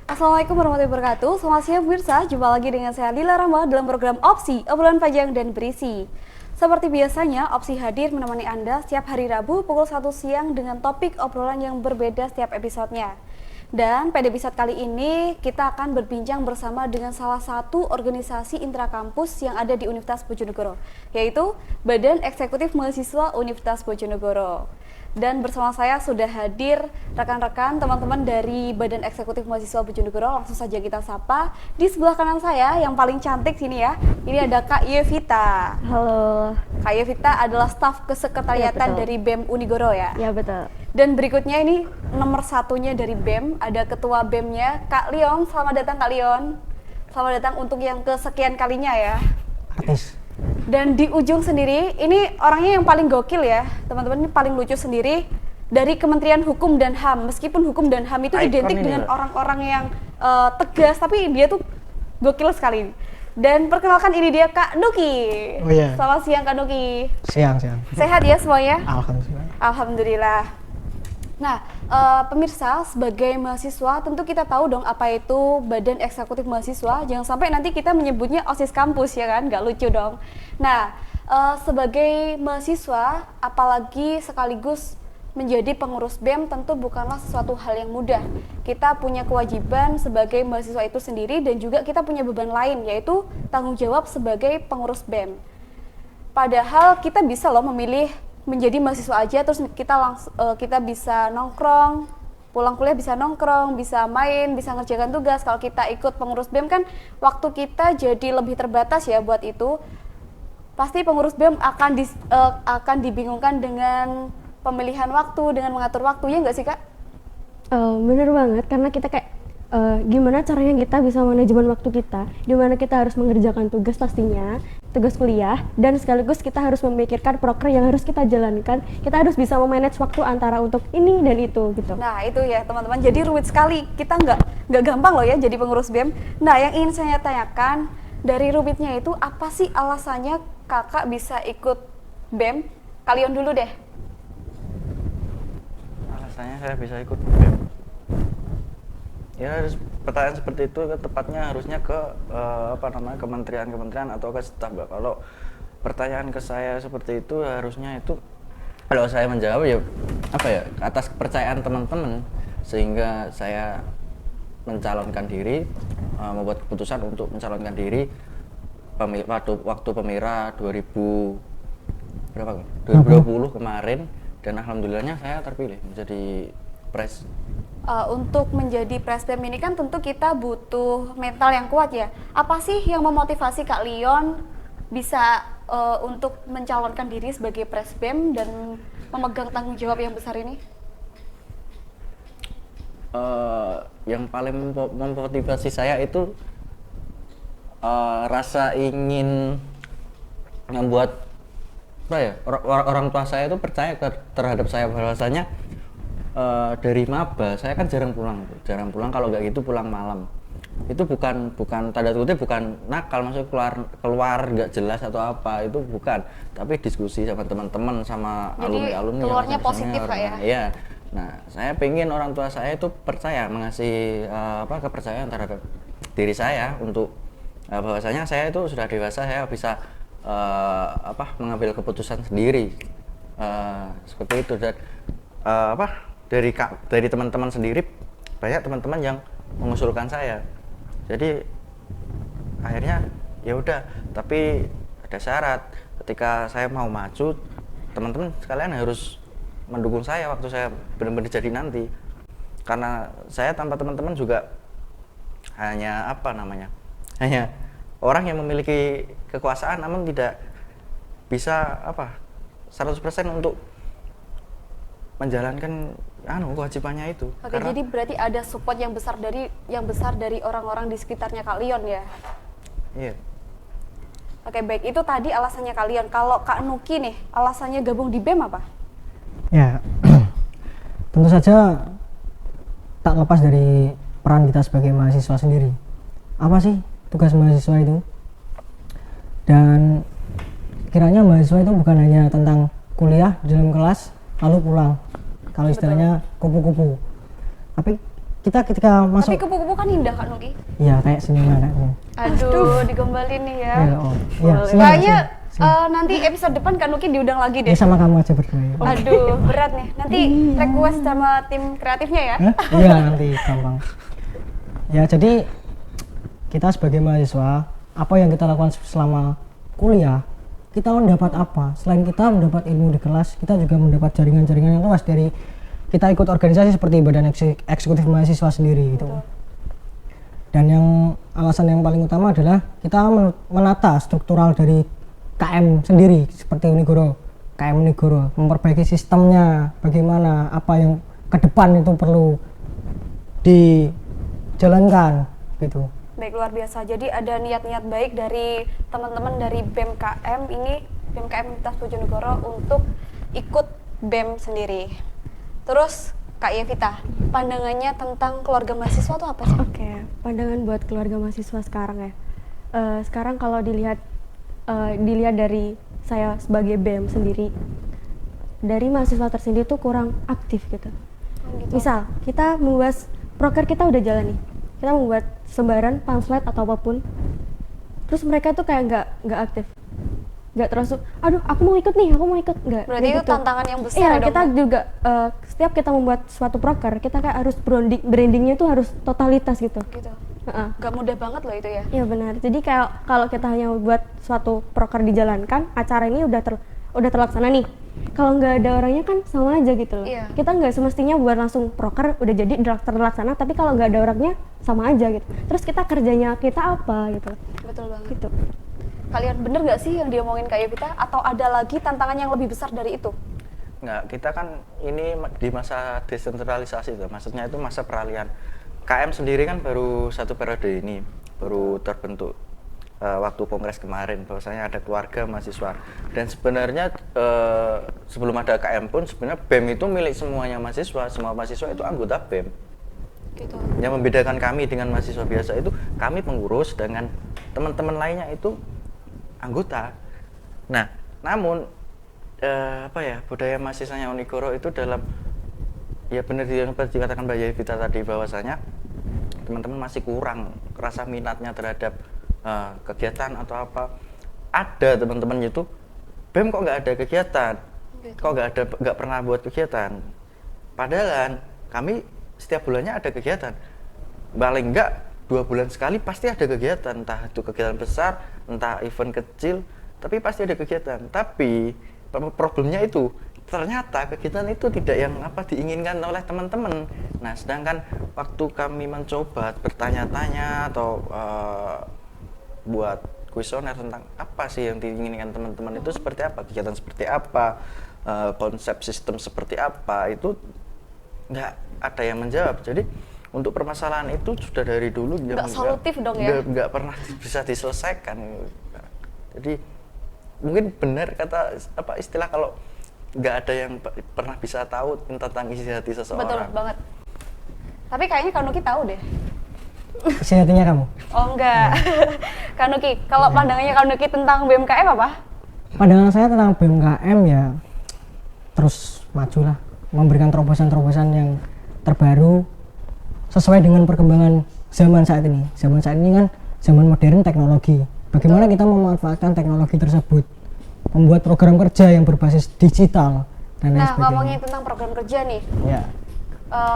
Assalamualaikum warahmatullahi wabarakatuh. Selamat siang pemirsa, jumpa lagi dengan saya Lila Rahma dalam program Opsi, obrolan panjang dan berisi. Seperti biasanya, Opsi hadir menemani Anda setiap hari Rabu pukul 1 siang dengan topik obrolan yang berbeda setiap episodenya. Dan pada episode kali ini kita akan berbincang bersama dengan salah satu organisasi intrakampus yang ada di Universitas Bojonegoro, yaitu Badan Eksekutif Mahasiswa Universitas Bojonegoro. Dan bersama saya sudah hadir rekan-rekan teman-teman dari Badan Eksekutif Mahasiswa Bojonegoro. Langsung saja kita sapa. Di sebelah kanan saya yang paling cantik sini ya, ini ada Kak Yevita. Halo. Kak Yevita adalah staf kesekretariatan Ya, dari BEM Unigoro ya. Ya betul. Dan berikutnya ini nomor satunya dari BEM, ada ketua BEM-nya Kak Leon. Selamat datang Kak Leon. Selamat datang untuk yang kesekian kalinya ya. Artis. Dan di ujung sendiri, ini orangnya yang paling gokil ya, teman-teman, ini paling lucu sendiri dari Kementerian Hukum dan HAM. Meskipun Hukum dan HAM itu identik dengan orang-orang yang tegas, tapi dia tuh gokil sekali. Dan perkenalkan ini dia Kak Nuki. Oh iya. Selamat siang Kak Nuki. Siang. Sehat ya semuanya? Alhamdulillah. Alhamdulillah. Nah, pemirsa, sebagai mahasiswa tentu kita tahu dong apa itu Badan Eksekutif Mahasiswa. Jangan sampai nanti kita menyebutnya OSIS kampus ya kan, nggak lucu dong. Nah, sebagai mahasiswa, apalagi sekaligus menjadi pengurus BEM tentu bukanlah sesuatu hal yang mudah. Kita punya kewajiban sebagai mahasiswa itu sendiri dan juga kita punya beban lain, yaitu tanggung jawab sebagai pengurus BEM. Padahal kita bisa loh memilih menjadi mahasiswa aja, terus kita bisa nongkrong, pulang kuliah bisa nongkrong, bisa main, bisa ngerjakan tugas. Kalau kita ikut pengurus BEM kan waktu kita jadi lebih terbatas ya buat itu. Pasti pengurus BEM akan dibingungkan dengan pemilihan waktu, dengan mengatur waktu, ya nggak sih Kak? Bener banget, karena kita kayak gimana caranya kita bisa manajemen waktu kita, dimana kita harus mengerjakan tugas pastinya, tugas kuliah, dan sekaligus kita harus memikirkan proker yang harus kita jalankan. Kita harus bisa memanage waktu antara untuk ini dan itu gitu. Nah itu ya teman-teman, jadi rumit sekali, kita nggak gampang loh ya jadi pengurus BEM. Nah yang ingin saya tanyakan, dari rumitnya itu apa sih alasannya kakak bisa ikut BEM? Kalian dulu deh. Alasannya saya bisa ikut BEM, ya pertanyaan seperti itu tepatnya harusnya ke kementerian atau ke staf. Kalau pertanyaan ke saya seperti itu harusnya itu, kalau saya menjawab ya atas kepercayaan teman-teman, sehingga saya mencalonkan diri, membuat keputusan untuk mencalonkan diri waktu Pemira 2020 kemarin, dan alhamdulillahnya saya terpilih menjadi pres. Untuk menjadi presbem ini kan tentu kita butuh mental yang kuat ya. Apa sih yang memotivasi Kak Leon bisa untuk mencalonkan diri sebagai presbem dan memegang tanggung jawab yang besar ini? Yang paling memotivasi saya itu rasa ingin membuat orang tua saya itu percaya terhadap saya, bahwasanya dari maba saya kan jarang pulang. Kalau nggak gitu pulang malam. Itu bukan tanda kutip bukan nakal, maksudnya keluar nggak jelas atau apa, itu bukan, tapi diskusi sama teman-teman, sama alumni keluarnya positif Kak ya. Iya. Nah, saya pengen orang tua saya itu percaya, mengasih kepercayaan terhadap diri saya untuk bahwasanya saya itu sudah dewasa, saya bisa mengambil keputusan sendiri, seperti itu. Dan dari teman-teman sendiri, banyak teman-teman yang mengusulkan saya. Jadi akhirnya ya udah, tapi ada syarat. Ketika saya mau maju, teman-teman sekalian harus mendukung saya waktu saya benar-benar jadi nanti. Karena saya tanpa teman-teman juga hanya hanya orang yang memiliki kekuasaan namun tidak bisa 100% untuk menjalankan kewajibannya itu. Oke, jadi berarti ada support yang besar dari orang-orang di sekitarnya Kak Leon ya? Iya. Oke, baik, itu tadi alasannya Kak Leon. Kalau Kak Nuki nih, alasannya gabung di BEM apa? Ya, tentu saja tak lepas dari peran kita sebagai mahasiswa sendiri. Apa sih tugas mahasiswa itu? Dan kiranya mahasiswa itu bukan hanya tentang kuliah di dalam kelas lalu pulang, kalau istilahnya kupu-kupu, tapi kita ketika Tapi masuk kupu-kupu kan indah Kak Nuki. ya kayak senyuman kayaknya. Aduh, digembalin nih ya. Ya, oh. Ya, Boleh. senyum, Kayaknya senyum. nanti episode depan Kak Nuki diundang lagi Ya deh. sama kamu aja berdua ya. Aduh, berat nih. Nanti request sama tim kreatifnya ya. Hah? Iya nanti gampang. Ya jadi kita sebagai mahasiswa, apa yang kita lakukan selama kuliah, kita mendapat apa? Selain kita mendapat ilmu di kelas, kita juga mendapat jaringan-jaringan yang luas dari kita ikut organisasi seperti badan eksekutif mahasiswa sendiri gitu. Dan yang alasan yang paling utama adalah kita menata struktural dari KM sendiri seperti Unigoro, KM Unigoro, memperbaiki sistemnya, bagaimana apa yang ke depan itu perlu dijalankan gitu. Baik, luar biasa. Jadi ada niat-niat baik dari teman-teman dari BEM-KM ini, BEM-KM Universitas Bojonegoro untuk ikut BEM sendiri. Terus Kak Yevita, pandangannya tentang keluarga mahasiswa itu apa sih? Oke, pandangan buat keluarga mahasiswa sekarang ya. Sekarang kalau dilihat dari saya sebagai BEM sendiri, dari mahasiswa tersendiri tuh kurang aktif gitu. Gitu. Misal kita membuat proker, kita udah jalan nih, kita membuat sembaran pamflet atau apapun, terus mereka tuh kayak nggak aktif, nggak terus, aduh aku mau ikut nih, aku mau ikut, nggak. Berarti nggak itu tantangan yang besar Iya, ya dong? kita juga setiap kita membuat suatu proker, kita kayak harus brandingnya tuh harus totalitas gitu. Gitu. Heeh. Gak mudah banget loh itu ya. Iya benar. Jadi kayak kalau kita hanya buat suatu proker dijalankan, acara ini udah terlaksana nih. Kalau nggak ada orangnya kan sama aja gitu loh. Iya. Kita nggak semestinya buat langsung proker udah jadi terlaksana, tapi kalau nggak ada orangnya sama aja gitu. Terus kita kerjanya kita apa gitu. Betul banget. Gitu. Kalian bener gak sih yang diomongin Kak Yevita? Atau ada lagi tantangan yang lebih besar dari itu? Nggak, kita kan ini di masa desentralisasi tuh, maksudnya itu masa peralihan. KM sendiri kan baru satu periode ini, baru terbentuk waktu kongres kemarin, bahwasanya ada keluarga mahasiswa. Dan sebenarnya sebelum ada KM pun sebenarnya BEM itu milik semuanya mahasiswa, semua mahasiswa itu anggota BEM. Gitu. Yang membedakan kami dengan mahasiswa biasa itu kami pengurus, dengan teman-teman lainnya itu anggota. Nah, namun budaya mahasiswanya Unigoro itu dalam, ya benar yang dikatakan Mbak Yevita tadi, bahwasanya teman-teman masih kurang rasa minatnya terhadap kegiatan atau apa. Ada teman-teman itu BEM kok nggak ada kegiatan, kok nggak pernah buat kegiatan. Padahal kami setiap bulannya ada kegiatan, paling nggak 2 bulan sekali pasti ada kegiatan, entah itu kegiatan besar, entah event kecil, tapi pasti ada kegiatan. Tapi problemnya itu ternyata kegiatan itu tidak yang diinginkan oleh teman-teman. Nah, sedangkan waktu kami mencoba bertanya-tanya atau buat kuesioner tentang apa sih yang diinginkan teman-teman itu seperti apa, kegiatan seperti apa, konsep sistem seperti apa, itu nggak ada yang menjawab. Jadi untuk permasalahan itu sudah dari dulu Nggak solutif dong ya? nggak pernah bisa diselesaikan. Jadi mungkin benar kata istilah, kalau nggak ada yang pernah bisa tahu tentang isi hati seseorang. Betul banget. Tapi kayaknya Kak Nuki tahu deh. Isi hatinya kamu. Oh enggak. Kak Nuki, kalau pandangannya Kak Nuki tentang BMKM apa? Pandangan saya tentang BMKM ya terus majulah, memberikan terobosan-terobosan yang terbaru sesuai dengan perkembangan zaman saat ini. Zaman saat ini kan zaman modern teknologi. Bagaimana kita memanfaatkan teknologi tersebut, membuat program kerja yang berbasis digital dan lain Nah, sebagainya. ngomongin tentang program kerja nih, Ya,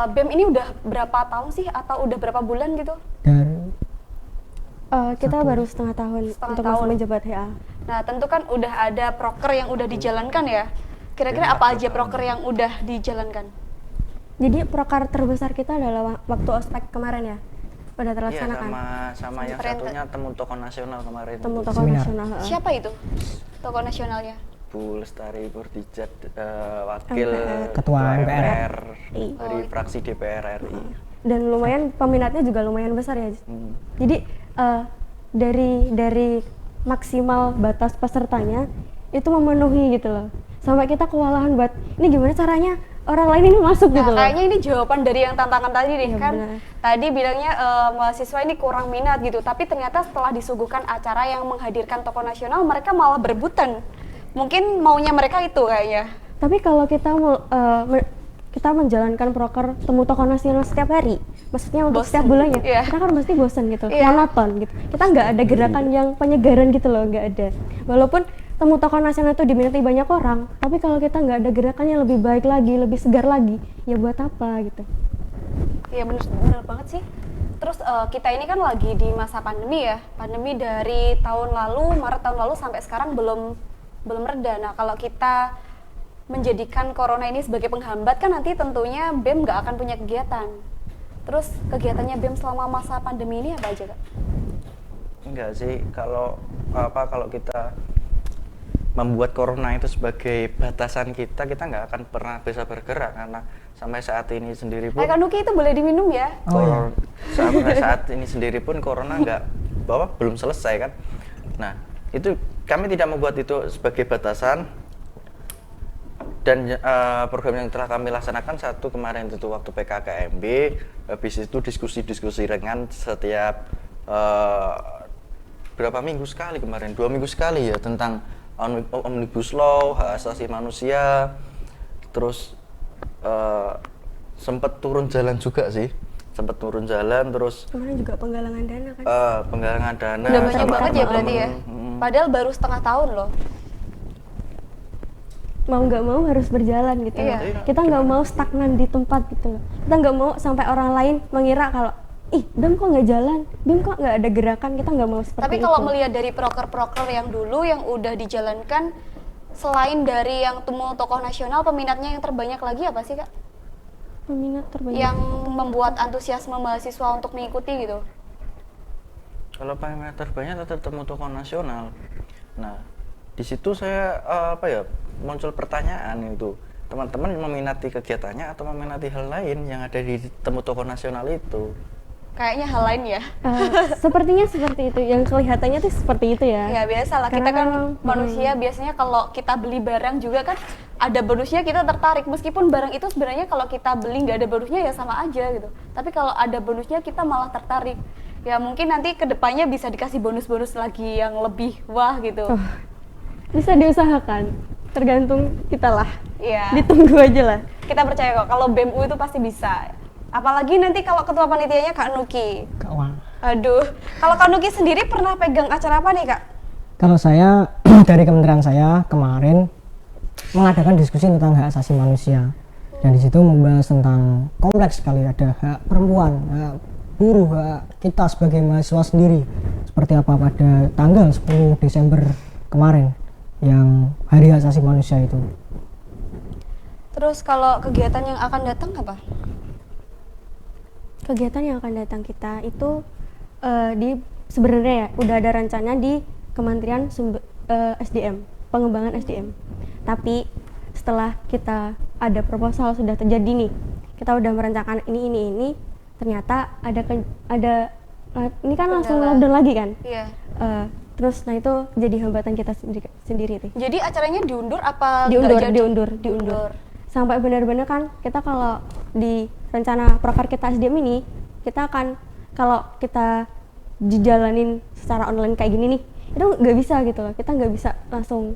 BEM ini udah berapa tahun sih atau udah berapa bulan gitu? dan Kita baru setengah tahun Setengah untuk tahun. masuk menjabat HA. Nah, tentu kan udah ada proker yang udah dijalankan ya. Kira-kira apa aja proker yang udah dijalankan? Jadi proker terbesar kita adalah waktu ospek kemarin ya, pada Iya, terlaksanakan. sama yang Keren. satunya temu tokoh nasional kemarin. Temu tokoh Seminar. nasional. Siapa itu? Tokoh nasionalnya? Bu Lestari Burdijat, wakil MPR. Ketua MPR. dari fraksi DPR RI. Dan lumayan peminatnya juga lumayan besar ya. Hmm. Jadi dari maksimal batas pesertanya itu memenuhi gitu loh. Sampai kita kewalahan buat ini gimana caranya orang lain ini masuk Nah, gitu loh. kayaknya ini jawaban dari yang tantangan tadi nih Iya, kan. benar. Tadi bilangnya mahasiswa ini kurang minat gitu, tapi ternyata setelah disuguhkan acara yang menghadirkan tokoh nasional, mereka malah berebutan. Mungkin maunya mereka itu kayaknya. Tapi kalau kita kita menjalankan proker temu tokoh nasional setiap hari, maksudnya untuk Bosen. setiap bulannya Iya. kita kan pasti bosan gitu, Iya. monoton gitu. Kita nggak ada gerakan yang penyegaran gitu loh, nggak ada. Walaupun temu tokoh nasional itu diminati banyak orang, tapi kalau kita nggak ada gerakan yang lebih baik lagi, lebih segar lagi, ya buat apa gitu. Iya bener banget sih. Terus kita ini kan lagi di masa pandemi ya. Pandemi dari tahun lalu, Maret tahun lalu sampai sekarang belum reda. Nah kalau kita menjadikan corona ini sebagai penghambat kan nanti tentunya BEM nggak akan punya kegiatan. Terus kegiatannya BEM selama masa pandemi ini apa aja Kak? Enggak sih, kalau kita membuat corona itu sebagai batasan kita nggak akan pernah bisa bergerak, karena sampai saat ini sendiri pun Kak Nuki itu boleh diminum ya? sampai saat ini sendiri pun corona belum selesai kan. Nah itu kami tidak membuat itu sebagai batasan, dan program yang telah kami laksanakan satu kemarin itu waktu PKKMB, habis itu diskusi ringan setiap berapa minggu sekali kemarin, 2 minggu sekali ya, tentang Omnibus Law, hak asasi manusia. Terus sempet turun jalan juga sih, terus Kemarin juga penggalangan dana kan. penggalangan dana Udah banyak sama banget ya berarti ya? teman-teman. Padahal baru setengah tahun loh. Mau nggak mau harus berjalan gitu Iya. loh. Kita nggak mau stagnan di tempat gitu loh. Kita nggak mau sampai orang lain mengira kalau BEM kok nggak jalan, BEM kok nggak ada gerakan, kita nggak mau seperti Tapi itu. kalau melihat dari proker-proker yang dulu yang udah dijalankan, selain dari yang temu tokoh nasional, peminatnya yang terbanyak lagi apa sih Kak? peminat terbanyak. Yang membuat antusiasme mahasiswa untuk mengikuti gitu? Kalau peminat terbanyak tetap temu tokoh nasional. Nah, di situ saya muncul pertanyaan itu, teman-teman meminati kegiatannya atau meminati hal lain yang ada di temu tokoh nasional itu? Kayaknya hal lain ya. Sepertinya seperti itu, yang kelihatannya tuh seperti itu ya. Ya biasa lah, Karena kita kan kan, manusia biasanya kalau kita beli barang juga kan ada bonusnya, kita tertarik. Meskipun barang itu sebenarnya kalau kita beli nggak ada bonusnya ya sama aja gitu. Tapi kalau ada bonusnya kita malah tertarik. Ya mungkin nanti kedepannya bisa dikasih bonus-bonus lagi yang lebih wah gitu. Oh, bisa diusahakan, tergantung kita lah. Iya. Ditunggu aja lah. Kita percaya kok kalau BEMU itu pasti bisa. Apalagi nanti kalau ketua panitianya Kak Nuki. Kak Wang. Aduh, kalau Kak Nuki sendiri pernah pegang acara apa nih Kak? Kalau saya dari kementerian saya kemarin mengadakan diskusi tentang hak asasi manusia, dan di situ membahas tentang kompleks sekali, ada hak perempuan, hak buruh, hak kita sebagai mahasiswa sendiri, seperti apa pada tanggal 10 Desember kemarin yang Hari Hak Asasi Manusia itu. Terus kalau kegiatan yang akan datang apa? Kegiatan yang akan datang kita itu sebenarnya ya udah ada rencana di Kementerian SDM, pengembangan SDM. Tapi setelah kita ada proposal sudah terjadi nih, kita udah merencanakan ini, ternyata ada ini kan langsung Kendala. lockdown lagi kan. Iya. Terus nah itu jadi hambatan kita sendiri nih. Jadi acaranya diundur apa nggak jadi? Diundur. Sampai benar-benar kan kita kalau di rencana proker kita SDM ini, kita akan kalau kita dijalanin secara online kayak gini nih, itu nggak bisa gitu loh. Kita nggak bisa langsung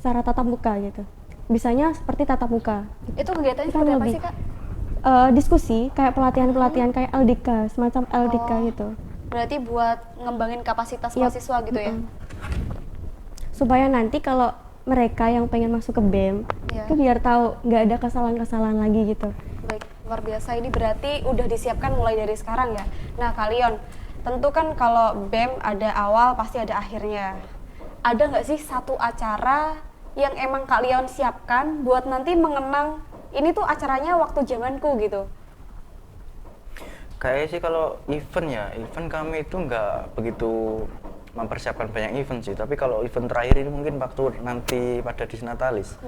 secara tatap muka gitu. Bisanya seperti tatap muka. Itu kegiatannya Kan seperti apa lebih sih Kak? diskusi kayak pelatihan kayak LDK, semacam LDK Oh. gitu. Berarti buat ngembangin kapasitas Yap. mahasiswa gitu ya? Supaya nanti kalau mereka yang pengen masuk ke BEM, Iya. itu biar tahu nggak ada kesalahan-kesalahan lagi gitu. Baik, luar biasa. Ini berarti udah disiapkan mulai dari sekarang ya. Nah kalian, tentu kan kalau BEM ada awal pasti ada akhirnya. Ada nggak sih satu acara yang emang kalian siapkan buat nanti mengenang ini tuh acaranya waktu zamanku gitu? Kayaknya sih kalau event kami itu nggak begitu mempersiapkan banyak event sih. Tapi kalau event terakhir ini mungkin waktu nanti pada Disnatalis,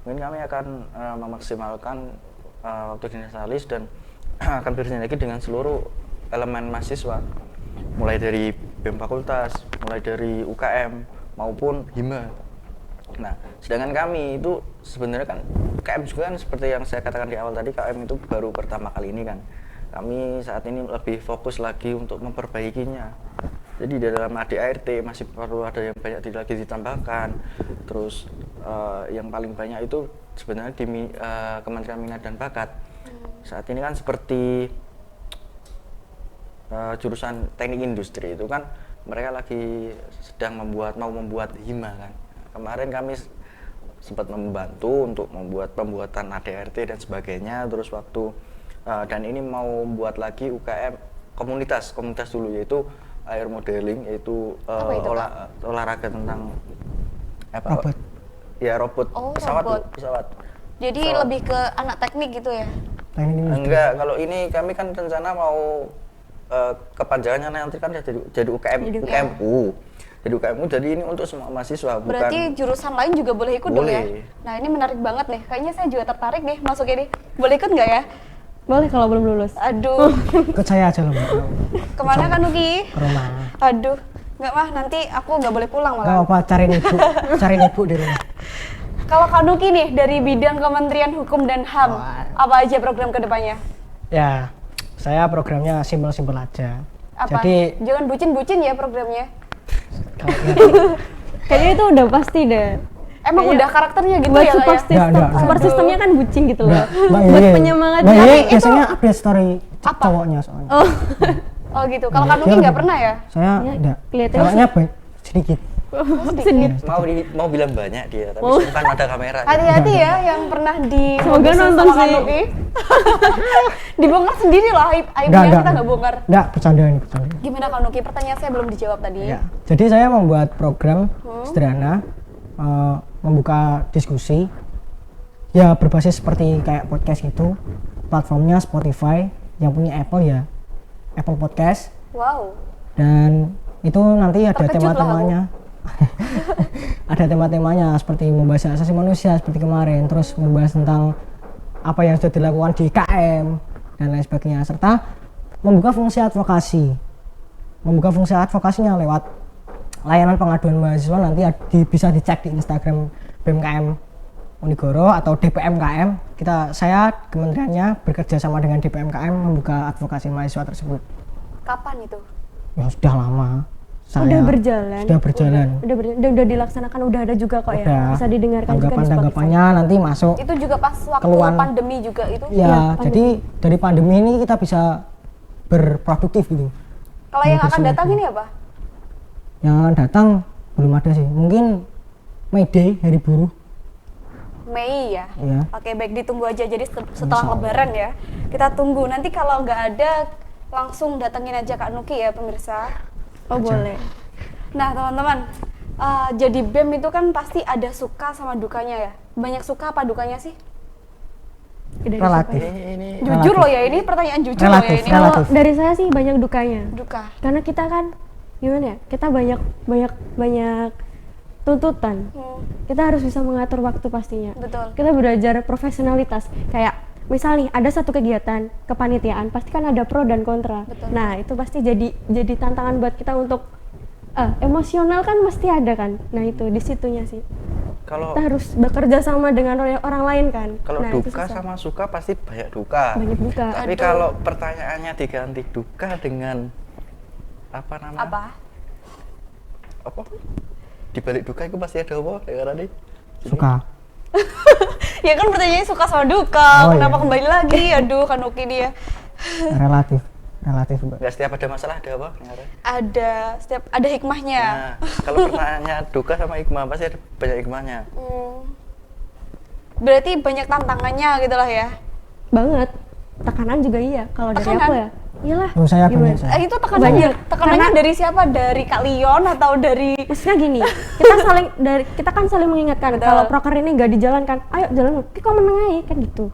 mungkin kami akan memaksimalkan waktu Disnatalis dan akan bersinergi dengan seluruh elemen mahasiswa, mulai dari BEM fakultas, mulai dari UKM maupun Hima. Nah, sedangkan kami itu sebenarnya kan KM juga kan seperti yang saya katakan di awal tadi, KM itu baru pertama kali ini kan. Kami saat ini lebih fokus lagi untuk memperbaikinya. Jadi di dalam ADART masih perlu ada yang banyak lagi ditambahkan. Terus yang paling banyak itu sebenarnya di Kementerian Minat dan Bakat. Saat ini kan seperti jurusan teknik industri itu kan mereka lagi sedang mau membuat hima kan. Kemarin kami sempat membantu untuk pembuatan ADRT dan sebagainya, terus waktu dan ini mau buat lagi UKM komunitas dulu, yaitu air modeling, yaitu olahraga tentang Robot. Ya robot, Oh, pesawat. Jadi Pesawat. lebih ke anak teknik gitu ya? Teknik industri. Enggak, kalau ini kami kan rencana mau kepanjangannya nanti kan jadi UKMU. Jadi UKMU, jadi ini untuk semua mahasiswa, Berarti bukan jurusan lain juga boleh ikut dong ya? Boleh. Nah ini menarik banget nih, kayaknya saya juga tertarik nih masuk ini. Boleh ikut nggak ya? Boleh kalau belum lulus. Aduh, Ikut saya aja loh Mbak. kemana kan Nuki? Ke rumah. Aduh, nggak mah, nanti aku nggak boleh pulang Gak malah. apa, cariin ibu di rumah. Kalau Kak Nuki nih, dari bidang Kementerian Hukum dan HAM, apa aja program kedepannya? Ya, saya programnya simpel-simpel aja. Apa? Jadi Jangan bucin-bucin ya programnya. kalau Kayaknya itu udah pasti deh. Emang Kayaknya udah karakternya gitu buat ya Kak support ya? system, Enggak. support systemnya kan bucin gitu loh. Mbak Buat Yeye. penyemangat. Mbak Yeye Tapi itu- biasanya update story Apa? cowoknya soalnya. Oh, Oh gitu, kalau Kak Dia Nuki lebih- nggak pernah ya? Saya Ya, enggak. kelihatannya Ceweknya baik sedikit. sedih. mau bilang banyak dia, tapi Oh. kan ada kamera. Hati-hati ya yang pernah di Semoga modusin nonton sama Kak sih. Nuki. Dibongkar sendiri lah, aibnya kita nggak bongkar. Enggak, bercanda ini, bercanda. Gimana Kak Nuki? Pertanyaan saya belum dijawab tadi. Ya. Jadi saya membuat program sederhana, membuka diskusi, ya berbasis seperti kayak podcast gitu. Platformnya Spotify, yang punya Apple ya Apple Podcast, Wow. dan itu nanti ada Terkejut lah tema-temanya. Ada tema-temanya seperti membahas hak asasi manusia seperti kemarin, terus membahas tentang apa yang sudah dilakukan di KM dan lain sebagainya, serta membuka fungsi advokasi. Membuka fungsi advokasinya lewat layanan pengaduan mahasiswa, nanti bisa dicek di Instagram BMKM Unigoro atau DPMKM. Saya kementeriannya bekerja sama dengan DPMKM membuka advokasi mahasiswa tersebut. Kapan itu? Ya sudah lama. Udah berjalan. Sudah berjalan. Udah dilaksanakan, udah ada juga kok ya. Udah. Bisa didengarkan juga di Spotify. Tanggapannya nanti masuk. Itu juga pas waktu Keluhan. pandemi juga itu? Ya, Ya, jadi dari pandemi ini kita bisa berproduktif gitu. Kalau yang akan Bersih. datang ini apa? Yang akan datang belum ada sih. Mungkin May Day, Hari Buruh. Mei ya? Ya. Oke, baik, ditunggu aja. Jadi setelah Insya Allah. Lebaran ya, kita tunggu. Nanti kalau nggak ada, langsung datengin aja Kak Nuki ya pemirsa. Oh, boleh. Nah teman-teman, jadi BEM itu kan pasti ada suka sama dukanya ya. Banyak suka apa dukanya sih? Dari Relatif. Ini Jujur loh ya, ini pertanyaan jujur loh ya Relatif, ini. Kalau relatif. dari saya sih banyak dukanya. Duka. Karena kita kan gimana ya? Kita banyak tuntutan. Kita harus bisa mengatur waktu pastinya. Betul. Kita belajar profesionalitas. Kayak misal nih ada satu kegiatan kepanitiaan, pasti kan ada pro dan kontra. Betul. Nah, itu pasti jadi tantangan buat kita untuk emosional kan mesti ada kan. Nah, itu di situnya sih. kalau Kita harus bekerja sama dengan orang lain kan. kalau Nah, itu duka susah. sama suka pasti banyak duka. Banyak duka. Tapi Aduh. kalau pertanyaannya diganti duka dengan apa namanya? Apa? Di balik duka itu pasti ada apa? Ya kan, Suka. Ya kan pertanyaannya suka sama duka, Oh, kenapa iya. kembali lagi? Aduh, Kak Nuki dia. Relatif. Relatif, Mbak. Nggak setiap ada masalah ada apa? Ada hikmahnya. Nah, kalau pertanyaannya duka sama hikmah pasti ada banyak hikmahnya. Berarti banyak tantangannya gitu lah ya. Banget. Tekanan juga iya. Kalau dari Tekanan? aku ya. Iyalah. Oh, saya Gimana? banyak saya. Itu tekanannya, Banyak. tekanannya Karena- dari siapa? Dari Kak Leon atau dari Maksudnya gini, kita kan saling mengingatkan Betul. kalau proker ini nggak dijalankan, ayo jalan, kok menengahi kan gitu.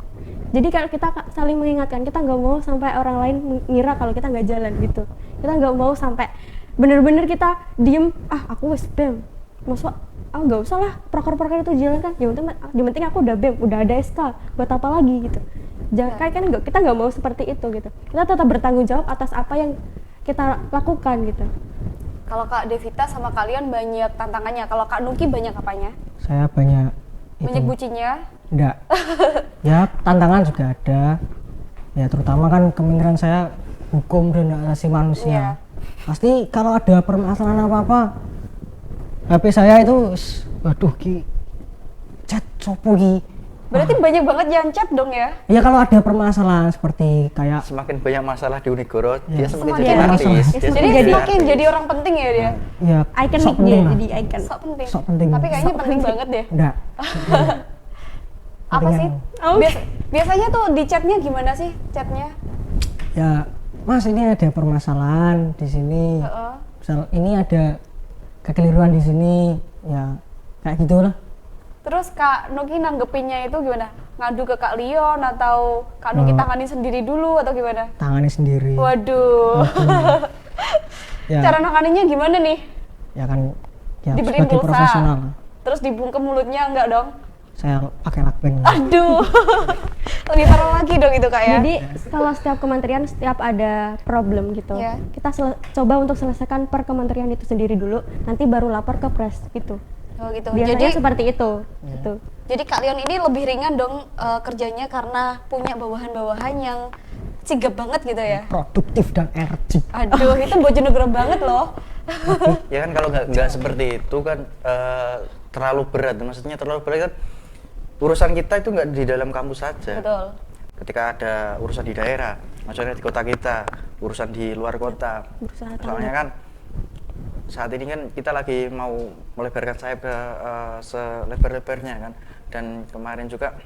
Jadi kalau kita saling mengingatkan, kita nggak mau sampai orang lain mengira kalau kita nggak jalan gitu. Kita nggak mau sampai bener-bener kita diem, aku wes BEM, maksud nggak usah lah proker-proker itu jalankan. Yang penting aku udah BEM, udah ada SK, buat apa lagi gitu. Jangan kan kita nggak mau seperti itu gitu. Kita tetap bertanggung jawab atas apa yang kita lakukan gitu. kalau Kak Devita sama kalian banyak tantangannya. Kalau Kak Nuki banyak apanya? Saya banyak Banyak bucinnya. Enggak. Ya, tantangan juga ada. Ya, terutama kan kementerian saya hukum dan hak asasi manusia. Iya. Pasti kalau ada permasalahan apa-apa, HP saya itu waduh ki chat sopo ki. Berarti banyak banget yang chat dong ya? Ya kalau ada permasalahan seperti kayak Semakin banyak masalah di Unigoro, dia Iya. semakin Semakin jadi masalah. artis. Dia Jadi semakin semakin artis. jadi orang penting ya dia. ya Icon sok dia penting lah. jadi icon. Sok penting. Sok penting. Tapi kayaknya penting banget deh. Enggak. Apa sih? Oh. Biasanya tuh di chatnya gimana sih chatnya? Ya Mas, ini ada permasalahan di sini. Heeh. Misal ini ada kekeliruan di sini, ya kayak gitulah. Terus Kak Nuki nanggepinnya itu gimana? Ngadu ke Kak Leon atau Kak Nuki tangani sendiri dulu atau gimana? Tangani sendiri. Waduh. Ya, Cara nanganinya gimana nih? ya kan ya Dibeliin sebagai pulsa. profesional Terus dibungkem mulutnya enggak dong? saya pakai lakban. Aduh. Lebih parah lagi dong itu Kak ya? Jadi kalau setiap kementerian setiap ada problem gitu, Iya. kita coba untuk selesaikan per kementerian itu sendiri dulu, nanti baru lapor ke pres gitu. Oh gitu. Biasanya Jadi seperti itu. Gitu. Jadi Kak Leon ini lebih ringan dong kerjanya karena punya bawahan-bawahan yang sigap banget gitu ya? Produktif dan energik. Aduh, itu Bojonegoro banget loh. Ya kan kalau nggak seperti itu kan terlalu berat. Maksudnya terlalu berat kan urusan kita itu nggak di dalam kampus saja. Betul. Ketika ada urusan di daerah, maksudnya di kota kita, urusan di luar kota. Berusaha Soalnya kan saat ini kan kita lagi mau melebarkan sayap ke selebar-lebarnya kan. Dan kemarin juga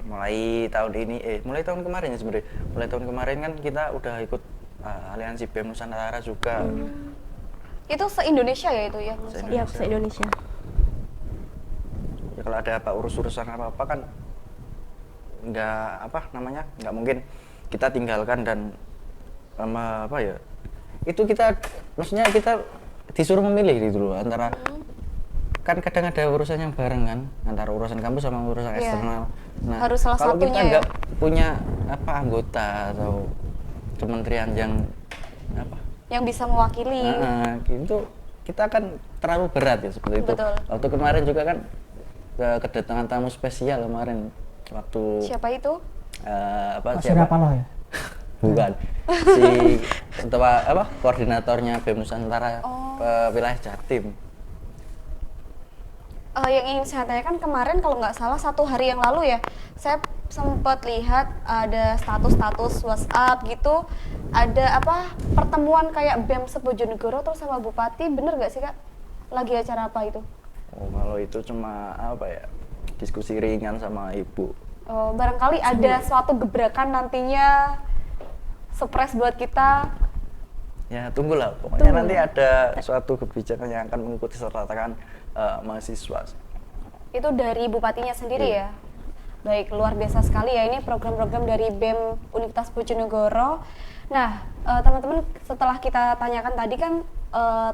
mulai tahun kemarin ya sebenarnya. Mulai tahun kemarin kan kita udah ikut aliansi BEM Nusantara juga. Itu se-Indonesia ya itu ya? Iya, se-Indonesia. Ya kalau ada urusan apa kan nggak mungkin kita tinggalkan dan itu kita maksudnya kita disuruh memilih gitu loh antara kan kadang ada urusan yang bareng kan antara urusan kampus sama urusan Iya. eksternal. Nah, Harus salah kalau kita satunya ya? nggak punya anggota atau kementerian yang Yang bisa mewakili. itu kita kan terlalu berat ya seperti itu. Betul. Waktu kemarin juga kan kedatangan tamu spesial kemarin waktu Siapa itu? Mas Surya Paloh ya? Bukan. Si ketua koordinatornya BEM Nusantara wilayah Jatim. Yang ingin saya tanyakan kemarin kalau nggak salah 1 hari yang lalu ya, saya sempat lihat ada status-status WhatsApp gitu, ada pertemuan kayak BEM se-Bojonegoro terus sama Bupati, bener nggak sih Kak? Lagi acara apa itu? Oh, kalau itu cuma diskusi ringan sama ibu. Oh, barangkali ada suatu gebrakan nantinya surprise buat kita. Ya tunggulah, pokoknya nanti ada suatu kebijakan yang akan mengikuti sertakan mahasiswa. Itu dari bupatinya sendiri Iya. ya? Baik, luar biasa sekali ya ini program-program dari BEM Universitas Bojonegoro. Nah, teman-teman setelah kita tanyakan tadi kan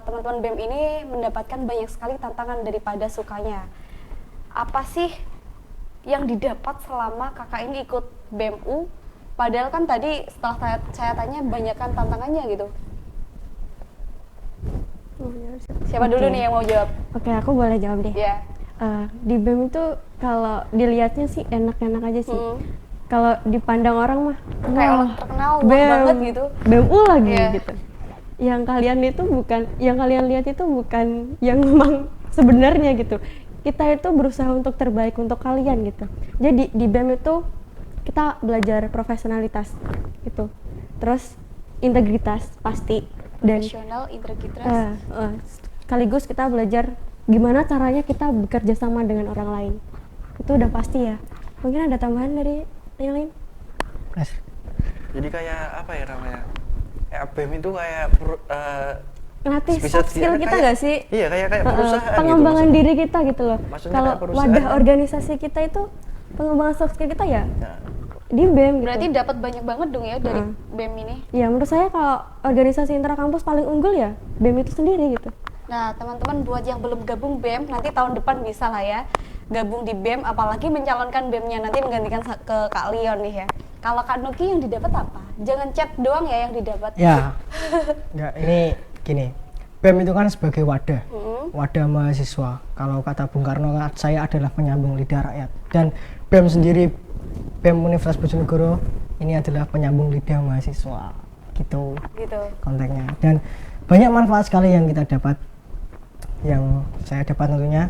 teman-teman BEM ini mendapatkan banyak sekali tantangan daripada sukanya. Apa sih yang didapat selama kakak ini ikut BEMU? Padahal kan tadi setelah saya tanya banyakkan tantangannya gitu. Siapa dulu nih yang mau jawab? Oke, aku boleh jawab deh. Ya. Di BEM itu kalau dilihatnya sih enak-enak aja sih. Kalau dipandang orang mah Kayak orang terkenal banget gitu. BEMU lagi Iya. gitu. Yang kalian lihat itu bukan yang memang sebenarnya gitu. Kita itu berusaha untuk terbaik untuk kalian gitu. Jadi di BEM itu kita belajar profesionalitas gitu. Terus integritas pasti dan Profesional, integritas. sekaligus kita belajar gimana caranya kita bekerja sama dengan orang lain. Itu udah pasti ya. Mungkin ada tambahan dari yang lain? Mas, Jadi kayak apa ya namanya? BEM itu kayak Ngelatih bisa soft skill kita kayak- nggak sih? Iya, kayak perusahaan pengembangan gitu, diri kita gitu loh. Maksudnya Kalau kayak perusahaan. wadah organisasi kita itu pengembangan soft skill kita ya Nah, di BEM gitu. Berarti dapat banyak banget dong ya dari BEM ini. Ya menurut saya kalau organisasi intrakampus paling unggul ya BEM itu sendiri gitu. Nah, teman-teman buat yang belum gabung BEM, nanti tahun depan bisa lah ya gabung di BEM, apalagi mencalonkan BEM-nya nanti menggantikan ke Kak Leon nih ya. Kalau Kak Nuki yang didapat apa? Jangan chat doang ya yang didapat. ya enggak, ini gini, BEM itu kan sebagai wadah wadah mahasiswa. Kalau kata Bung Karno, saya adalah penyambung lidah rakyat, dan BEM sendiri, BEM Universitas Bojonegoro ini adalah penyambung lidah mahasiswa gitu Gitu. konteksnya. Dan banyak manfaat sekali yang kita dapat, yang saya dapat tentunya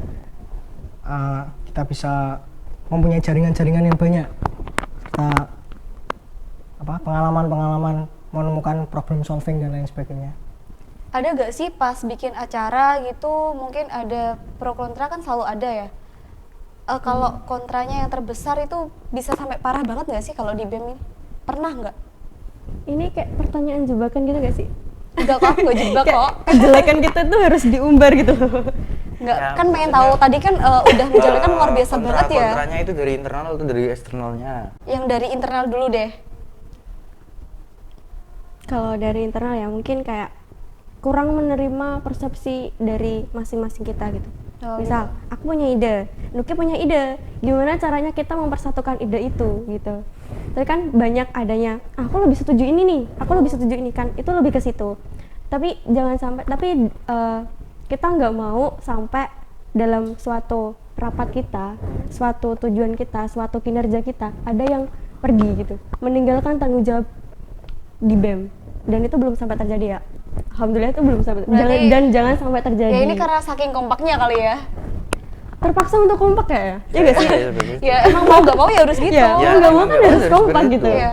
kita bisa mempunyai jaringan-jaringan yang banyak serta pengalaman-pengalaman menemukan problem solving dan lain sebagainya. Ada gak sih pas bikin acara gitu mungkin ada pro kontra kan selalu ada ya. Kalau kontranya yang terbesar itu bisa sampai parah banget gak sih kalau di BEM ini? Pernah nggak? Ini kayak pertanyaan jebakan gitu gak sih? Enggak kok, aku nggak jebak kok. Kejelekan kita tuh harus diumbar gitu. Nggak, Ya, kan pengen tahu tadi kan udah menjelaskan luar biasa banget ya. Kontranya itu dari internal atau dari eksternalnya? Yang dari internal dulu deh. Kalau dari internal ya mungkin kayak kurang menerima persepsi dari masing-masing kita gitu. Oh, Misal, aku punya ide, Nuki punya ide, gimana caranya kita mempersatukan ide itu gitu. Tapi kan banyak adanya, aku lebih setuju ini nih, aku lebih setuju ini kan, itu lebih ke situ. Tapi jangan sampai, kita nggak mau sampai dalam suatu rapat kita, suatu tujuan kita, suatu kinerja kita, ada yang pergi gitu, meninggalkan tanggung jawab di BEM. Dan itu belum sampai terjadi ya. Alhamdulillah itu belum sampai Berarti- jangan sampai terjadi. Ya ini karena saking kompaknya kali ya. Terpaksa untuk kompak ya? Iya gak sih? Iya, begitu. Ya emang mau nggak mau ya harus gitu. Iya, Ya, mau nggak mau emang kan nggak harus harus kompak seperti gitu. itu. Iya.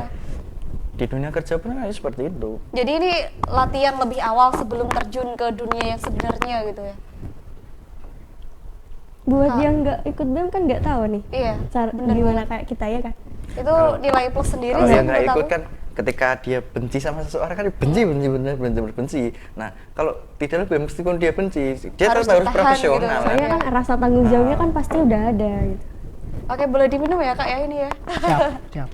Di dunia kerja pun kayak seperti itu. Jadi ini latihan lebih awal sebelum terjun ke dunia yang sebenarnya gitu ya. Buat Ah. yang nggak ikut BEM kan nggak tahu nih Iya. cara bener gimana banget. kayak kita ya kan. Itu nilai plus sendiri Kalau sih yang nggak menurut ikut aku. kan ketika dia benci sama seseorang kan dia benar-benar benci. Nah, kalau tidak lebih meskipun dia benci, dia Harus tetap harus ditahan profesional. gitu. kan? Soalnya kan rasa tanggung jawabnya kan pasti udah ada gitu. Oke, boleh diminum ya kak ya ini ya. Siap.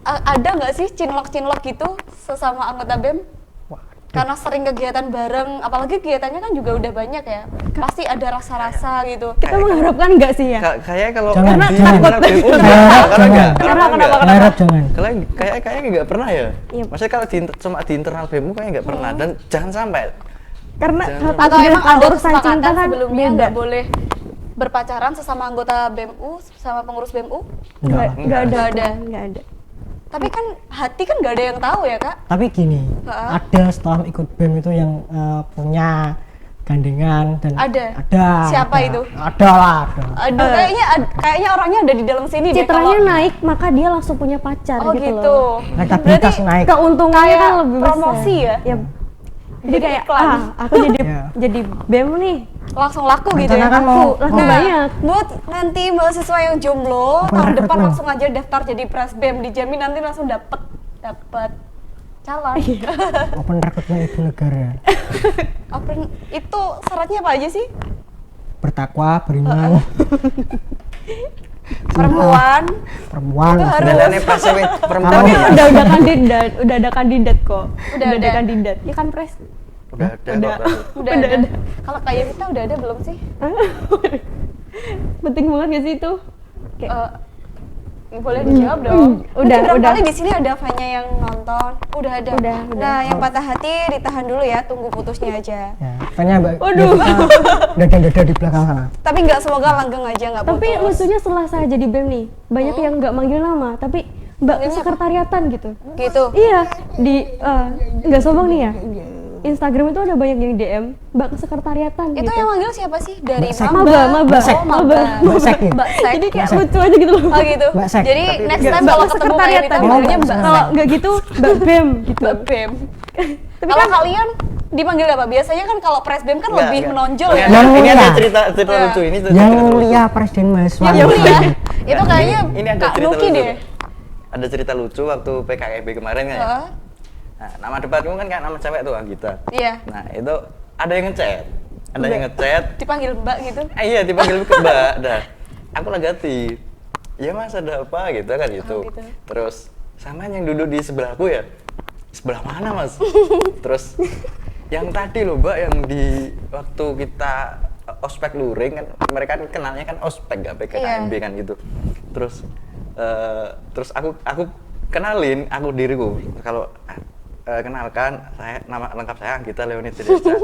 Ada nggak sih cinlok-cinlok gitu sesama anggota BEM? Wah, Karena sering kegiatan bareng, apalagi kegiatannya kan juga udah banyak ya. Pasti ada rasa-rasa gitu. Kita mengharapkan nggak sih ya? Kayaknya kalau Jangan, di jangan. internal BEM Berharap karena jangan. nggak, Kenapa? Berharap jangan. Kalau kayaknya nggak pernah ya. Iya. Maksudnya kalau cuma di internal BEM kayaknya nggak pernah dan jangan sampai. Karena Jangan. kalau Atau emang ada urusan cinta kesepakatan kan sebelumnya beda. nggak boleh berpacaran sesama anggota BEMU sama pengurus BEMU? Enggak. Nggak ada. Nggak ada. Nggak ada. Tapi kan hati kan nggak ada yang tahu ya kak. Tapi gini, Ha? ada setelah ikut BEM itu yang punya gandengan dan Ada? Ada. Siapa ada. itu? Ada lah, ada. Aduh, kayaknya orangnya ada di dalam sini deh. Citranya kalau- naik maka dia langsung punya pacar Oh gitu, gitu. loh. Elektabilitas naik. Keuntungannya Kayak kan lebih besar. promosi ya? Ya. Jadi kayak iklan. aku jadi BEM nih. Langsung laku gitu ya. Rencana kan mau- Laku Nah, banyak. buat nanti mahasiswa yang jomblo Open tahun depan rekrutmen. langsung aja daftar jadi presbem, dijamin nanti langsung dapet calon. Iya. Open rekrutmen ibu negara. Itu syaratnya apa aja sih? Bertakwa, beriman, Perempuan. perempuan. Itu harus- Dan aneh pas perempuan Tapi ya. udah ada kandidat kok. Udah ada. kandidat. Ya kan pres. Udah ada. Udah. kok, Udah ada. Kalau kayak kita udah ada belum sih? Penting banget gak sih itu? Kayak Boleh dijawab dong. udah, Mungkin udah. kali di sini ada Fanya yang nonton. Udah ada. Udah. Nah, yang patah hati ditahan dulu ya, tunggu putusnya aja. Ya, tanya Mbak. Waduh. Dada di belakang sana. Tapi nggak semoga langgeng aja nggak putus. Tapi lucunya setelah saya jadi BEM nih, banyak yang nggak manggil nama, tapi Mbak Manggilnya apa? sekretariatan gitu. Gitu. Iya, di nggak sombong nih ya. Instagram itu ada banyak yang DM Mbak sekretariatan Itu gitu. yang manggil siapa sih? Dari Mbak Sek. Maba. Oh, maba. Mbak Sek ya? Mbak Sek. Jadi kayak Mbak Sek. lucu aja gitu loh. Oh gitu. Mbak Sek. Jadi Tapi next nggak, time Mbak kalau ketemu kayak kita sekretariatan. manggilnya Oh, Mbak. Kalau nggak gitu Mbak BEM gitu. Mbak Bem. Kalau kalian dipanggil apa? Biasanya kan kalau presbem kan lebih menonjol ya. Yang Ini ada mulia. cerita Iya. lucu ini. Yang mulia Presiden mahasiswa. Yang mulia. Itu Nah, kayaknya ini ada Kak cerita Nuki lucu. deh. Ada cerita lucu waktu PKKB kemarin kan ya. Heeh. Nah, nama debatmu kan kayak nama cewek tuh Anggita. Iya. Nah, itu ada yang ngechat. Ada yang ngechat. Dipanggil Mbak gitu. Iya, dipanggil ke Mbak. Dah. Aku negatif. Ya Mas ada apa gitu kan gitu. Oh, gitu. Terus sama yang duduk di sebelahku ya. Sebelah mana Mas? Terus yang tadi loh Mbak yang di waktu kita ospek luring kan mereka kan kenalnya kan ospek gak PKKMB Iya. kan gitu. Terus aku kenalin aku diriku kalau kenalkan saya nama lengkap saya Anggita Leonid Tedesca.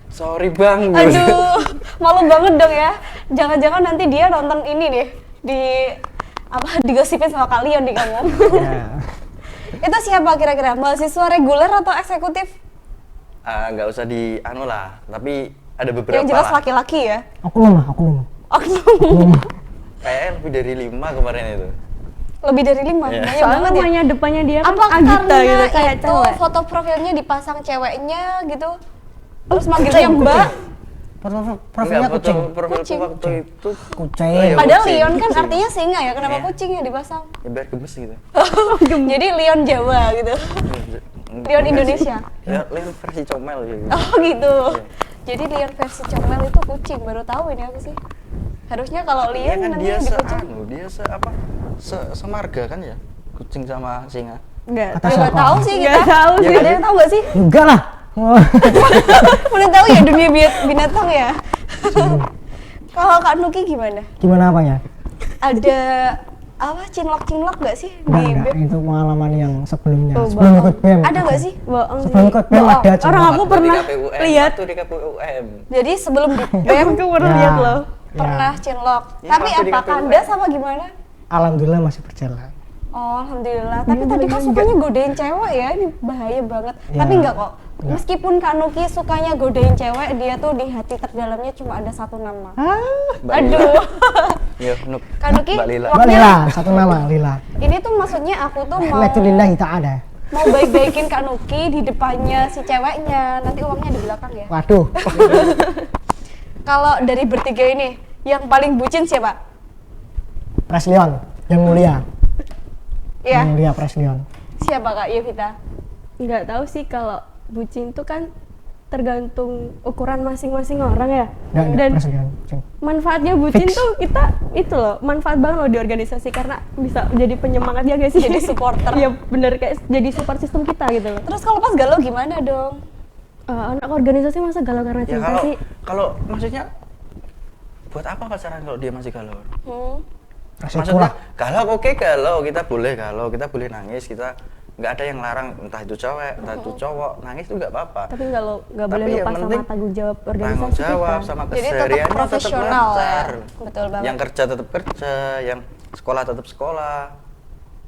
Sorry Bang. Aduh, malu banget dong ya. Jangan-jangan nanti dia nonton ini deh di digosipin sama kalian di kamu. Ya. Itu siapa kira-kira? Mahasiswa reguler atau eksekutif? Nggak usah di anu lah, tapi ada beberapa Yang jelas lah. laki-laki ya. Oknum lah, oknum. Oknum. Kayaknya lebih dari 5 kemarin itu. Lebih dari 5, Iya. banyak Soalnya banget ya. namanya depannya dia kan Apa Agita karena gitu kayak itu cewek. foto profilnya dipasang ceweknya gitu? Terus manggilnya Mbak. Profilnya Enggak, kucing. profil Kucing. waktu itu Kucing. Oh, iya. Padahal kucing, Leon kan kucing. artinya singa ya, kenapa Iya. kucing yang dipasang? ya biar gemes gitu. Jadi Leon Jawa gitu. Leon Indonesia. Leon versi comel gitu. Oh gitu. Iya. Jadi Leon versi comel itu kucing, baru tahu ini aku sih. Harusnya kalau Iya Leon kan nanti dia di kucing. dia semarga kan ya, kucing sama singa. Enggak. Kata Ya nggak siapa? tahu sih kita. Nggak tahu sih. Ada yang tahu nggak sih? Enggak lah. Mana tahu ya dunia binatang ya. Kalau Kak Nuki gimana? Gimana apanya? Ada apa cinlok nggak sih Enggak, di enggak. BEM? Itu pengalaman yang sebelumnya. Oh, Sebelum ikut BEM. Ada nggak sih? Bohong sih. Sebelum ikut BEM Bohong. ada aja. Orang aku Waktu pernah di KPUM, lihat. waktu di KPUM. Jadi sebelum di BEM Aku pernah Ya. lihat loh. pernah cinlok. Ya, Tapi waktu di apa KPUM. Kanda sama gimana? Alhamdulillah masih berjalan. Oh, alhamdulillah. Tapi tadi kan enggak. sukanya godain cewek ya, ini bahaya banget. Ya. Tapi enggak kok. Meskipun Kak Nuki sukanya godain cewek, dia tuh di hati terdalamnya cuma ada satu nama. Mbak Lila. Aduh. Iya, Nuk. Kak Nuki, Mbak Lila. Mbak Lila, satu nama Lila. ini tuh maksudnya aku tuh mau Alhamdulillah ta'ala. mau baik-baikin Kak Nuki di depannya si ceweknya. Nanti uangnya di belakang ya. Waduh. Kalau dari bertiga ini, yang paling bucin siapa? Pres Leon, yang mulia. Iya. Yang mulia Pres Leon. Siapa Kak Yevita? Nggak tahu sih kalau bucin tuh kan tergantung ukuran masing-masing orang ya. Enggak, Dan Pres Leon. Cing. manfaatnya bucin Fix. tuh kita itu loh, manfaat banget loh di organisasi karena bisa jadi penyemangat ya guys sih. Jadi supporter. Iya bener, kayak jadi support system kita gitu loh. Terus kalau pas galau gimana dong? Anak organisasi masa galau karena Ya cinta sih? kalau maksudnya buat apa pacaran kalau dia masih galau? Resiko Maksudnya lah. galau oke galau, kita boleh nangis, kita nggak ada yang larang, entah itu cewek, entah itu cowok, nangis itu nggak apa-apa. Tapi nggak boleh Tapi yang lupa sama penting tanggung jawab Tanggung organisasi jawab kita. sama Jadi tetap kesehariannya tetap profesional ya. lancar. Betul banget. Yang kerja tetap kerja, yang sekolah tetap sekolah,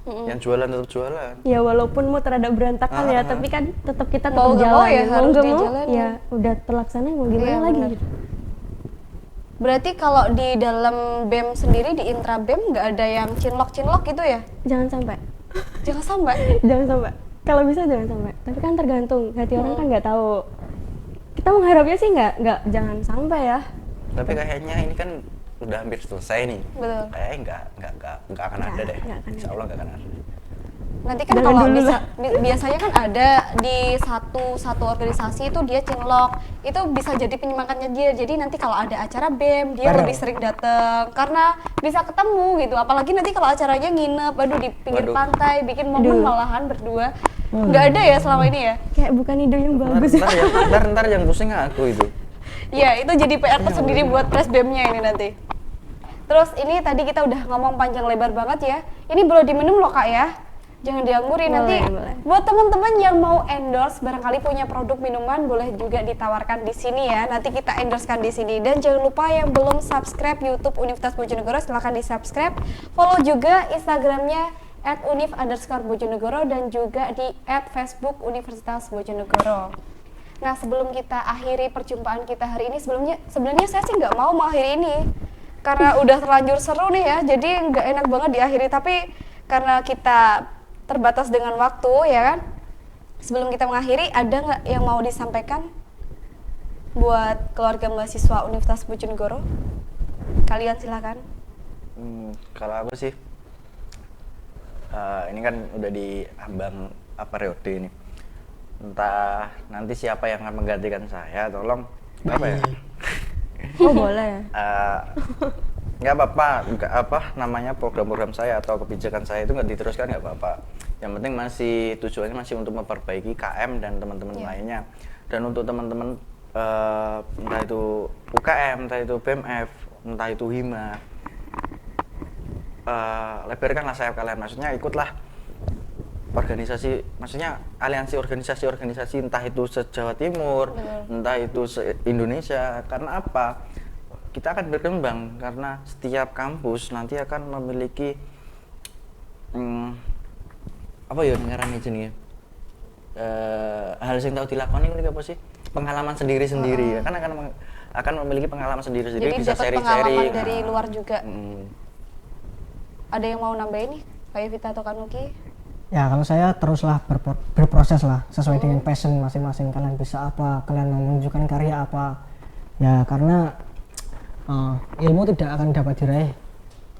yang jualan tetap jualan. Ya walaupun mood terhadap berantakan ya, tapi kan tetap kita tetap Mau nggak mau jalan. ya harus nggak mau, dijalanin. ya udah terlaksana mau gimana Iya, lagi? benar. Berarti kalau di dalam BEM sendiri, di intra BEM nggak ada yang cinlok gitu ya? Jangan sampai. Jangan sampai. Jangan sampai. Kalau bisa jangan sampai. Tapi kan tergantung hati orang kan nggak tahu. Kita mengharapnya sih nggak jangan sampai ya. Tapi kayaknya ini kan udah hampir selesai nih. Betul. Kayaknya nggak akan ada deh. nggak akan Insya Allah nggak akan ada. Nanti kan Jangan kalau dulu bisa biasanya kan ada di satu organisasi itu dia cinlok, itu bisa jadi penyemangatnya dia. Jadi nanti kalau ada acara BEM dia Bareng. lebih sering datang karena bisa ketemu gitu. Apalagi nanti kalau acaranya nginep, aduh di pinggir Waduh. pantai, bikin momen Aduh. malahan berdua. Nggak ada ya selama ini ya? Kayak bukan ide yang bagus ya. Ntar yang pusing aku itu. Ya itu jadi PR tersendiri buat pres BEM-nya ini nanti. Terus ini tadi kita udah ngomong panjang lebar banget ya. Ini boleh diminum loh Kak ya. Jangan dianggurin nanti. Boleh. Buat teman-teman yang mau endorse, barangkali punya produk minuman, boleh juga ditawarkan di sini ya. Nanti kita endorsekan di sini. Dan jangan lupa yang belum subscribe YouTube Universitas Bojonegoro, silahkan di subscribe. Follow juga Instagramnya @univ_bojonegoro dan juga di @Facebook Universitas Bojonegoro. Nah sebelum kita akhiri perjumpaan kita hari ini, sebenarnya saya sih nggak mau mengakhiri ini karena udah terlanjur seru nih ya, jadi nggak enak banget diakhiri. Tapi karena kita terbatas dengan waktu ya kan, sebelum kita mengakhiri ada nggak yang mau disampaikan buat keluarga mahasiswa Universitas Bojonegoro? Kalian silakan. Kalau aku sih, ini kan udah di ambang periode ini. Entah nanti siapa yang akan menggantikan saya, tolong apa ya? Oh boleh. Nggak apa-apa, namanya program-program saya atau kebijakan saya itu nggak diteruskan nggak apa-apa. Yang penting masih tujuannya masih untuk memperbaiki KM dan teman-teman lainnya. Dan untuk teman-teman entah itu UKM, entah itu BMF, entah itu HIMA, lebarkanlah sayap kalian. Maksudnya ikutlah organisasi, maksudnya aliansi organisasi-organisasi, entah itu se-Jawa Timur, entah itu se-Indonesia. Karena apa? Kita akan berkembang karena setiap kampus nanti akan memiliki apa ya ngarane jenenge, hal yang tahu dilakoni ini apa sih, pengalaman sendiri-sendiri ya kan akan memiliki pengalaman sendiri-sendiri, Jadi bisa dapat sharing-sharing pengalaman dari luar juga. Ada yang mau nambahin nih, Kak Yevita atau Kak Nuki? Ya kalau saya teruslah berproses lah sesuai dengan passion masing-masing. Kalian bisa apa, kalian mau menunjukkan karya apa. Ya karena ilmu tidak akan dapat diraih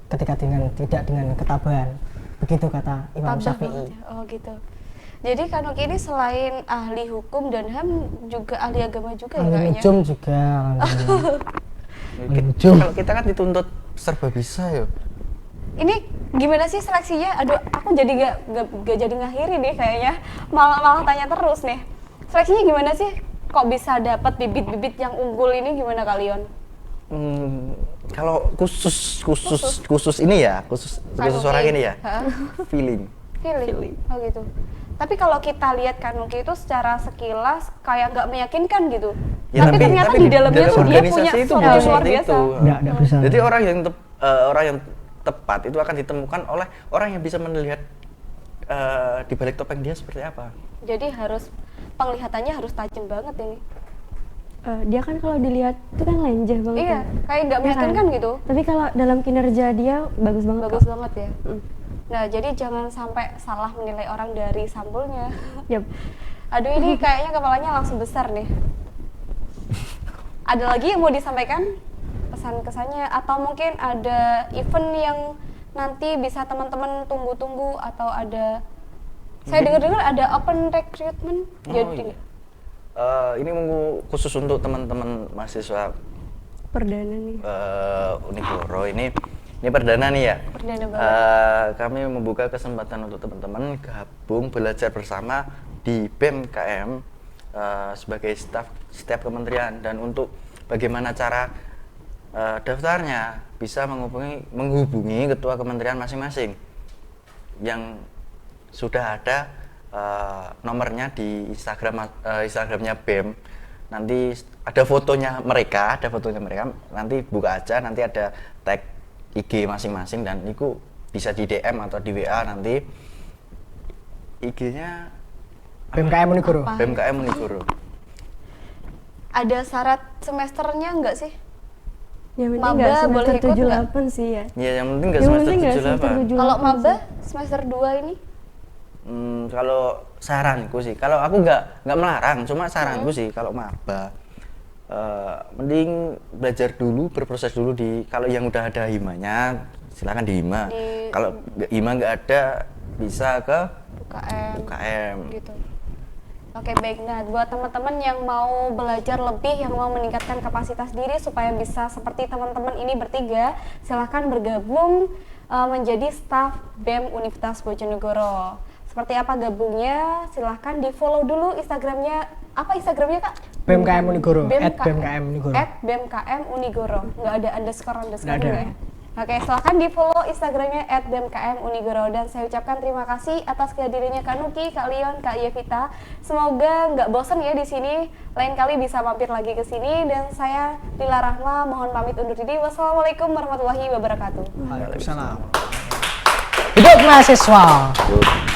ketika tidak dengan ketabahan. Begitu kata Imam Tabah Syafi'i. banget ya. Oh gitu. Jadi Kak Nuki ini selain ahli hukum dan HAM juga ahli agama juga ya Ahli kayaknya? nujum juga, alhamdulillah. Ahli Kita- nujum. Kalau kita kan dituntut serba bisa ya. Ini gimana sih seleksinya? Aduh, aku jadi gak jadi ngakhiri nih kayaknya. Malah tanya terus nih. Seleksinya gimana sih? Kok bisa dapat bibit-bibit yang unggul ini gimana kalian? Kalau khusus ini ya, khusus Kanuki. orang ini ya, Hah? feeling. Feeling. Oh gitu. Tapi kalau kita lihat Kanuki itu secara sekilas kayak nggak meyakinkan gitu. Ya, tapi ternyata di dalamnya tuh dia punya organisasi itu sesuatu bukan yang luar seperti biasa. itu. Nggak bisa. Jadi orang yang tepat itu akan ditemukan oleh orang yang bisa melihat di balik topeng dia seperti apa. Jadi harus penglihatannya harus tajam banget ini. Dia kan kalau dilihat itu kan lenjeh banget. Iya, ya. kayak nggak Ya meyakinkan gitu. Tapi kalau dalam kinerja dia bagus banget. Bagus kok. banget ya. Nah, jadi jangan sampai salah menilai orang dari sampulnya. Yap. Aduh, ini kayaknya kepalanya langsung besar nih. Ada lagi yang mau disampaikan? Pesan-kesannya atau mungkin ada event yang nanti bisa teman-teman tunggu-tunggu atau ada saya dengar-dengar ada open recruitment. Jadi iya. Ini khusus untuk teman-teman mahasiswa Perdana nih. Unigoro ini perdana nih ya. Perdana banget. Kami membuka kesempatan untuk teman-teman gabung belajar bersama di BEM KM sebagai staf setiap kementerian, dan untuk bagaimana cara daftarnya bisa menghubungi ketua kementerian masing-masing yang sudah ada nomornya di Instagramnya BEM. Nanti ada fotonya mereka, nanti buka aja, nanti ada tag IG masing-masing dan itu bisa di DM atau di WA nanti. IG-nya BMKM Unigoro. Apa? BMKM Unigoro. ada syarat semesternya enggak sih? Yang penting Maba nggak boleh semester ikut nggak? 78 sih ya. Ya yang penting nggak Yang semester penting nggak 78. semester 78 Kalau sih. maba semester 2 ini Kalau saranku sih, kalau aku nggak melarang, cuma saranku sih kalau maba mending belajar dulu, berproses dulu kalau yang udah ada himanya silakan di hima. Kalau hima nggak ada bisa ke UKM UKM. gitu. Oke, baik. Nah, buat teman-teman yang mau belajar lebih, yang mau meningkatkan kapasitas diri supaya bisa seperti teman-teman ini bertiga, silahkan bergabung menjadi staf BEM Universitas Bojonegoro. Seperti apa gabungnya? Silahkan di follow dulu Instagramnya. Apa Instagramnya, Kak? BMKM Unigoro, BMK @BMKM Unigoro. @BMKM Unigoro. Nggak ada underscore Nggak ada. ya? Oke, silahkan di follow Instagramnya @BMKM Unigoro, dan saya ucapkan terima kasih atas kehadirannya Kak Nuki, Kak Leon, Kak Yevita. Semoga nggak bosan ya di sini. Lain kali bisa mampir lagi ke sini, dan saya Lila Rahma mohon pamit undur diri. Wassalamualaikum warahmatullahi wabarakatuh. Waalaikumsalam. Hidup mahasiswa. Yuk.